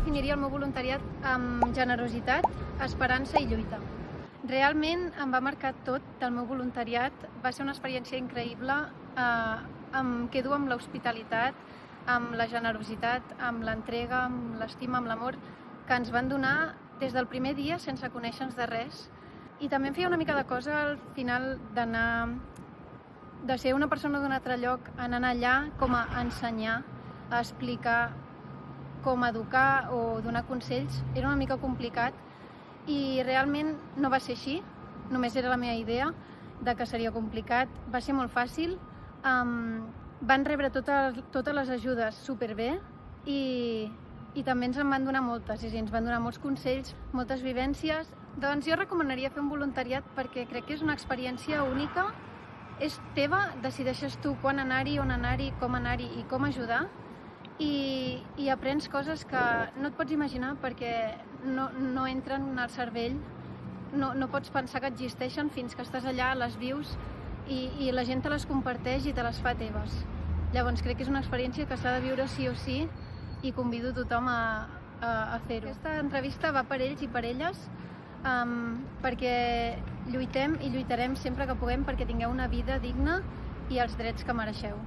definiria el meu voluntariat amb generositat, esperança i lluita. Realment em va marcar tot del meu voluntariat, va ser una experiència increïble, em quedo amb l'hospitalitat, amb la generositat, amb l'entrega, amb l'estima, amb l'amor que ens van donar des del primer dia sense conèixer-nos de res. I també em feia una mica de cosa al final de ser una persona d'un altre lloc, en anar allà com a ensenyar, a explicar, com a educar o donar consells. Era una mica complicat i realment no va ser així, només era la meva idea de que seria complicat. Va ser molt fàcil, van rebre totes les ajudes superbé i també ens en van donar moltes, és a dir, ens van donar molts consells, moltes vivències. Doncs jo recomanaria fer un voluntariat perquè crec que és una experiència única, és teva, decideixes tu quan anar-hi, on anar-hi, com anar-hi i com ajudar, i aprens coses que no et pots imaginar perquè no entren al cervell, no pots pensar que existeixen fins que estàs allà, les vius i la gent te les comparteix i te les fa teves. Llavors crec que és una experiència que s'ha de viure sí o sí i convido tothom a fer-ho. Aquesta entrevista va per ells i per elles perquè lluitem i lluitarem sempre que puguem perquè tingueu una vida digna i els drets que mereixeu.